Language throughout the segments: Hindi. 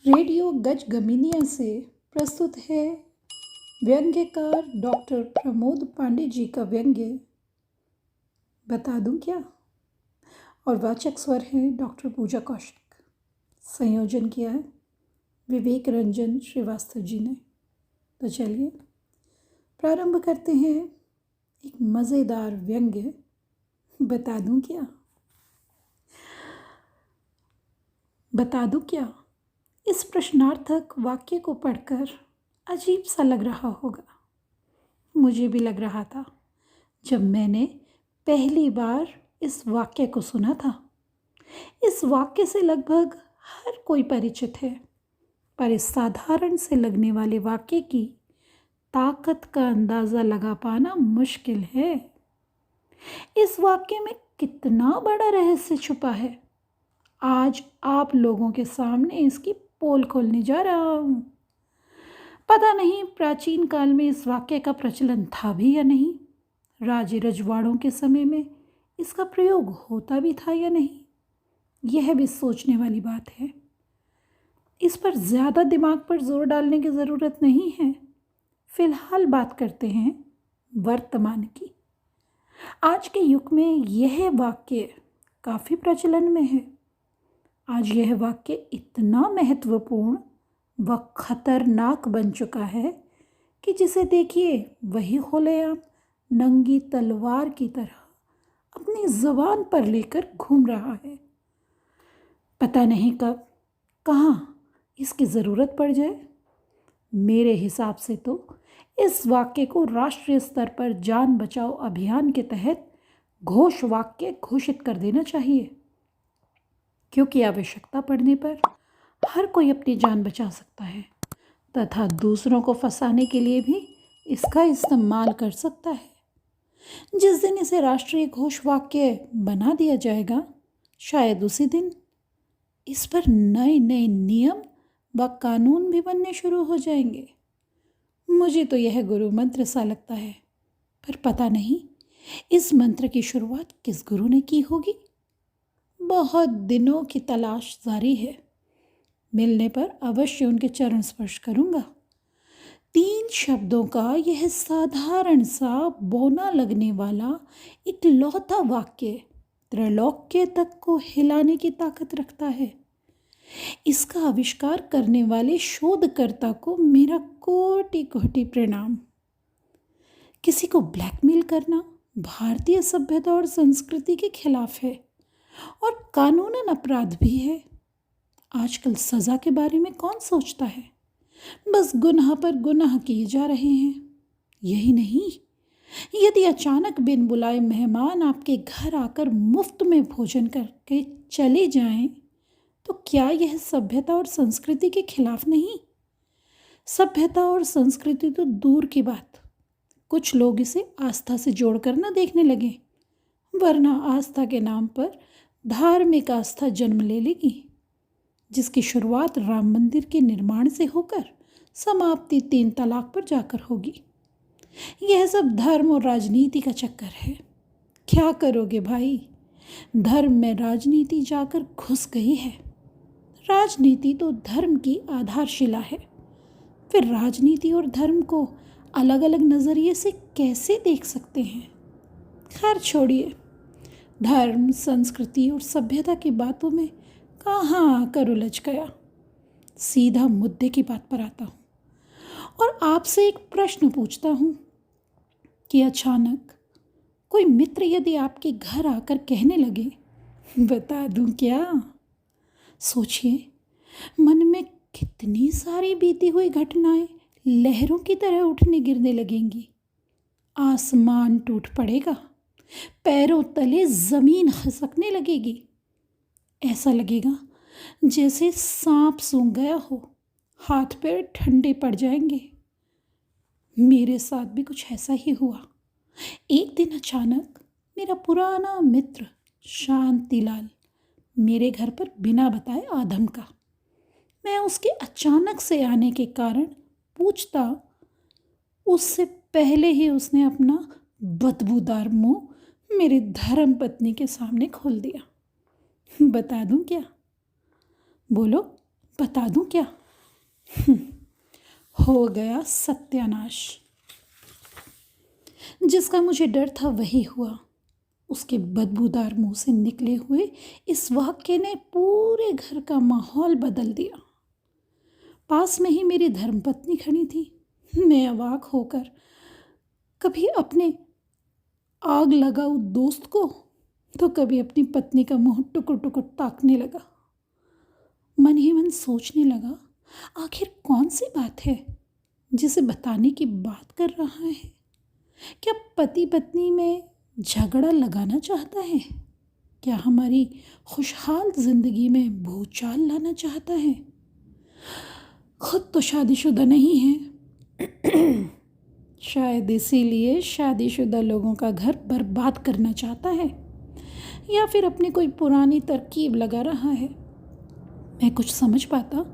रेडियो गजगमिनिया से प्रस्तुत है व्यंग्यकार डॉक्टर प्रमोद पांडे जी का व्यंग्य बता दूं क्या। और वाचक स्वर हैं डॉक्टर पूजा कौशिक। संयोजन किया है विवेक रंजन श्रीवास्तव जी ने। तो चलिए प्रारंभ करते हैं एक मज़ेदार व्यंग्य बता दूं क्या। बता दूं क्या, इस प्रश्नार्थक वाक्य को पढ़कर अजीब सा लग रहा होगा। मुझे भी लग रहा था जब मैंने पहली बार इस वाक्य को सुना था। इस वाक्य से लगभग हर कोई परिचित है, पर इस साधारण से लगने वाले वाक्य की ताकत का अंदाज़ा लगा पाना मुश्किल है। इस वाक्य में कितना बड़ा रहस्य छुपा है, आज आप लोगों के सामने इसकी पोल खोलने जा रहा हूँ। पता नहीं प्राचीन काल में इस वाक्य का प्रचलन था भी या नहीं, राजे रजवाड़ों के समय में इसका प्रयोग होता भी था या नहीं, यह भी सोचने वाली बात है। इस पर ज़्यादा दिमाग पर जोर डालने की ज़रूरत नहीं है। फिलहाल बात करते हैं वर्तमान की। आज के युग में यह वाक्य काफ़ी प्रचलन में है। आज यह वाक्य इतना महत्वपूर्ण व खतरनाक बन चुका है कि जिसे देखिए वही खुलेआम नंगी तलवार की तरह अपनी ज़ुबान पर लेकर घूम रहा है। पता नहीं कब कहाँ इसकी ज़रूरत पड़ जाए। मेरे हिसाब से तो इस वाक्य को राष्ट्रीय स्तर पर जान बचाओ अभियान के तहत घोष वाक्य घोषित कर देना चाहिए, क्योंकि आवश्यकता पड़ने पर हर कोई अपनी जान बचा सकता है तथा दूसरों को फंसाने के लिए भी इसका इस्तेमाल कर सकता है। जिस दिन इसे राष्ट्रीय घोष वाक्य बना दिया जाएगा, शायद उसी दिन इस पर नए नए नियम व कानून भी बनने शुरू हो जाएंगे। मुझे तो यह गुरु मंत्र सा लगता है, पर पता नहीं इस मंत्र की शुरुआत किस गुरु ने की होगी। बहुत दिनों की तलाश जारी है। मिलने पर अवश्य उनके चरण स्पर्श करूंगा। 3 शब्दों का यह साधारण सा बौना लगने वाला इकलौता वाक्य त्रैलोक्य तक को हिलाने की ताकत रखता है। इसका आविष्कार करने वाले शोधकर्ता को मेरा कोटि कोटि प्रणाम। किसी को ब्लैकमेल करना भारतीय सभ्यता और संस्कृति के खिलाफ है और कानूनन अपराध भी है। आजकल सज़ा के बारे में कौन सोचता है, बस गुनाह पर गुनाह किए जा रहे हैं। यही नहीं, यदि अचानक बिन बुलाए मेहमान आपके घर आकर मुफ्त में भोजन करके चले जाएं, तो क्या यह सभ्यता और संस्कृति के खिलाफ नहीं? सभ्यता और संस्कृति तो दूर की बात, कुछ लोग इसे आस्था से जोड़कर न देखने लगे, वरना आस्था के नाम पर धार्मिक आस्था जन्म ले लेगी, जिसकी शुरुआत राम मंदिर के निर्माण से होकर समाप्ति 3 तलाक पर जाकर होगी। यह सब धर्म और राजनीति का चक्कर है। क्या करोगे भाई, धर्म में राजनीति जाकर घुस गई है। राजनीति तो धर्म की आधारशिला है, फिर राजनीति और धर्म को अलग अलग नज़रिए से कैसे देख सकते हैं। खैर छोड़िए, धर्म संस्कृति और सभ्यता की बातों में कहाँ आकर उलझ गया। सीधा मुद्दे की बात पर आता हूँ और आपसे एक प्रश्न पूछता हूँ कि अचानक कोई मित्र यदि आपके घर आकर कहने लगे, बता दूँ क्या, सोचिए मन में कितनी सारी बीती हुई घटनाएं लहरों की तरह उठने गिरने लगेंगी। आसमान टूट पड़ेगा, पैरों तले ज़मीन खिसकने लगेगी। ऐसा लगेगा जैसे सांप सूंघ गया हो, हाथ पैर ठंडे पड़ जाएंगे। मेरे साथ भी कुछ ऐसा ही हुआ। एक दिन अचानक मेरा पुराना मित्र शांतिलाल मेरे घर पर बिना बताए आ धमका। मैं उसके अचानक से आने के कारण पूछता, उससे पहले ही उसने अपना बदबूदार मुंह मेरी धर्म पत्नी के सामने खोल दिया। बता दूं क्या? बोलो, बता दूं क्या? हो गया सत्यानाश। जिसका मुझे डर था वही हुआ। उसके बदबूदार मुंह से निकले हुए इस वाक्य ने पूरे घर का माहौल बदल दिया। पास में ही मेरी धर्मपत्नी खड़ी थी। मैं अवाक होकर कभी अपने आग लगाऊ दोस्त को तो कभी अपनी पत्नी का मुंह टुकुर टुकुर ताकने लगा। मन ही मन सोचने लगा, आखिर कौन सी बात है जिसे बताने की बात कर रहा है? क्या पति पत्नी में झगड़ा लगाना चाहता है? क्या हमारी खुशहाल जिंदगी में भूचाल लाना चाहता है? खुद तो शादीशुदा नहीं है। शायद इसीलिए शादीशुदा लोगों का घर बर्बाद करना चाहता है, या फिर अपनी कोई पुरानी तरकीब लगा रहा है। मैं कुछ समझ पाता।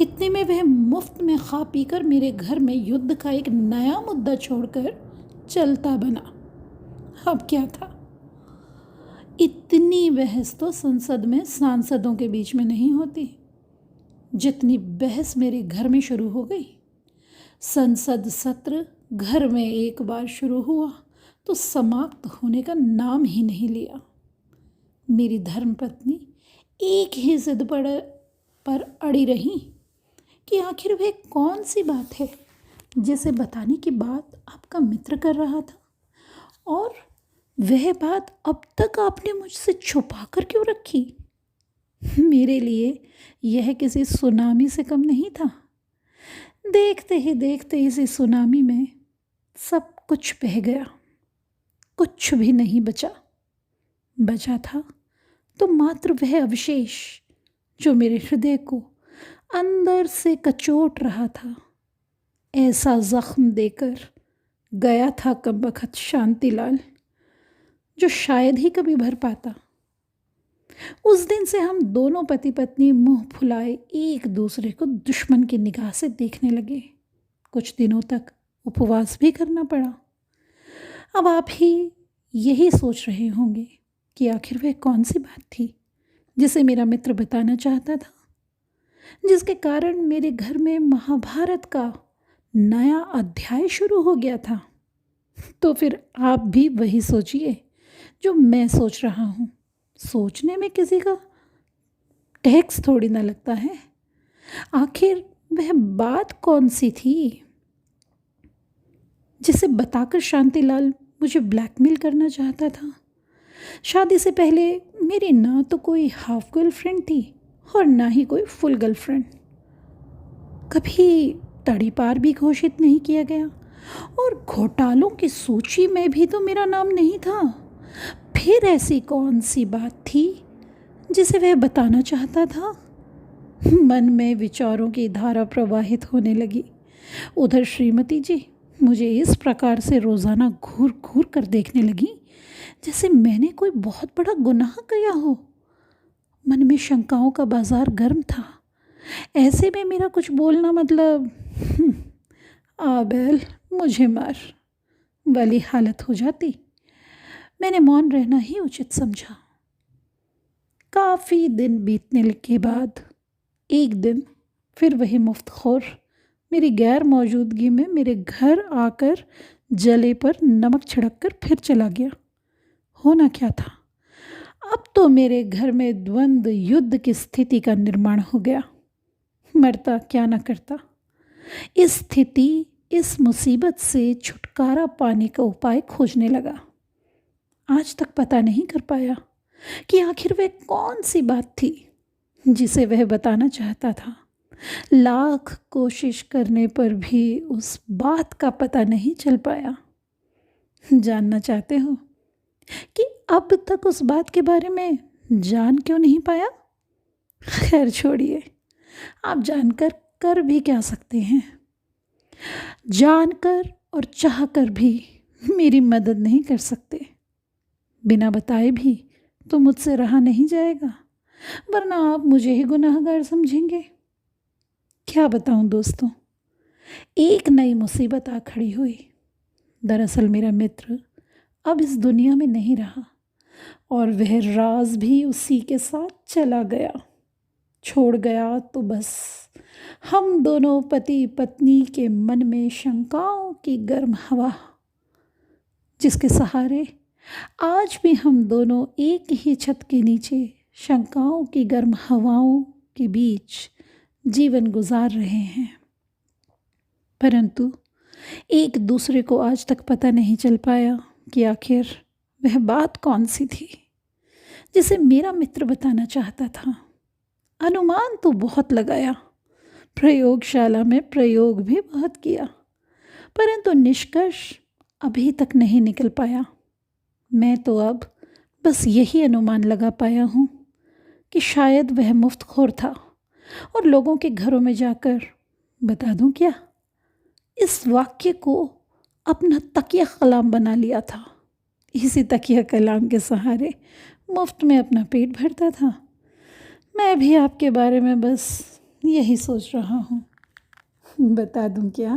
इतने में वह मुफ्त में खा पीकर मेरे घर में युद्ध का एक नया मुद्दा छोड़कर चलता बना। अब क्या था? इतनी बहस तो संसद में सांसदों के बीच में नहीं होती जितनी बहस मेरे घर में शुरू हो गई। संसद सत्र घर में एक बार शुरू हुआ तो समाप्त होने का नाम ही नहीं लिया। मेरी धर्मपत्नी एक ही जिद पर अड़ी रही कि आखिर वह कौन सी बात है जिसे बताने की बात आपका मित्र कर रहा था, और वह बात अब तक आपने मुझसे छुपा कर क्यों रखी? मेरे लिए यह किसी सुनामी से कम नहीं था। देखते ही देखते इसी सुनामी में सब कुछ बह गया। कुछ भी नहीं बचा था तो मात्र वह अवशेष जो मेरे हृदय को अंदर से कचोट रहा था। ऐसा जख्म देकर गया था कमबख्त शांतिलाल, जो शायद ही कभी भर पाता। उस दिन से हम दोनों पति पत्नी मुंह फुलाए एक दूसरे को दुश्मन की निगाह से देखने लगे। कुछ दिनों तक उपवास भी करना पड़ा। अब आप ही यही सोच रहे होंगे कि आखिर वह कौन सी बात थी जिसे मेरा मित्र बताना चाहता था, जिसके कारण मेरे घर में महाभारत का नया अध्याय शुरू हो गया था। तो फिर आप भी वही सोचिए जो मैं सोच रहा हूँ। सोचने में किसी का टैक्स थोड़ी ना लगता है। आखिर वह बात कौन सी थी जिसे बताकर शांतिलाल मुझे ब्लैकमेल करना चाहता था? शादी से पहले मेरी ना तो कोई हाफ गर्लफ्रेंड थी और ना ही कोई फुल गर्लफ्रेंड। कभी तड़ीपार भी घोषित नहीं किया गया और घोटालों की सूची में भी तो मेरा नाम नहीं था। फिर ऐसी कौन सी बात थी जिसे वह बताना चाहता था? मन में विचारों की धारा प्रवाहित होने लगी। उधर श्रीमती जी मुझे इस प्रकार से रोज़ाना घूर घूर कर देखने लगी जैसे मैंने कोई बहुत बड़ा गुनाह किया हो। मन में शंकाओं का बाजार गर्म था। ऐसे में मेरा कुछ बोलना मतलब आ बैल मुझे मार वाली हालत हो जाती। मैंने मौन रहना ही उचित समझा। काफ़ी दिन बीतने के बाद एक दिन फिर वही मुफ्तखोर मेरी गैर मौजूदगी में मेरे घर आकर जले पर नमक छिड़क कर फिर चला गया। होना क्या था? अब तो मेरे घर में द्वंद्व युद्ध की स्थिति का निर्माण हो गया। मरता क्या न करता। इस स्थिति, इस मुसीबत से छुटकारा पाने का उपाय खोजने लगा। आज तक पता नहीं कर पाया कि आखिर वह कौन सी बात थी जिसे वह बताना चाहता था। लाख कोशिश करने पर भी उस बात का पता नहीं चल पाया। जानना चाहते हो कि अब तक उस बात के बारे में जान क्यों नहीं पाया? खैर छोड़िए, आप जानकर कर भी क्या सकते हैं। जानकर और चाहकर भी मेरी मदद नहीं कर सकते। बिना बताए भी तो मुझसे रहा नहीं जाएगा, वरना आप मुझे ही गुनाहगार समझेंगे। क्या बताऊं दोस्तों, एक नई मुसीबत आ खड़ी हुई। दरअसल मेरा मित्र अब इस दुनिया में नहीं रहा और वह राज भी उसी के साथ चला गया। छोड़ गया तो बस हम दोनों पति पत्नी के मन में शंकाओं की गर्म हवा, जिसके सहारे आज भी हम दोनों एक ही छत के नीचे शंकाओं की गर्म हवाओं के बीच जीवन गुजार रहे हैं। परंतु एक दूसरे को आज तक पता नहीं चल पाया कि आखिर वह बात कौन सी थी जिसे मेरा मित्र बताना चाहता था। अनुमान तो बहुत लगाया, प्रयोगशाला में प्रयोग भी बहुत किया, परंतु निष्कर्ष अभी तक नहीं निकल पाया। मैं तो अब बस यही अनुमान लगा पाया हूँ कि शायद वह मुफ्तखोर था और लोगों के घरों में जाकर, बता दूँ क्या, इस वाक्य को अपना तकिया कलाम बना लिया था। इसी तकिया कलाम के सहारे मुफ्त में अपना पेट भरता था। मैं भी आपके बारे में बस यही सोच रहा हूँ, बता दूँ क्या।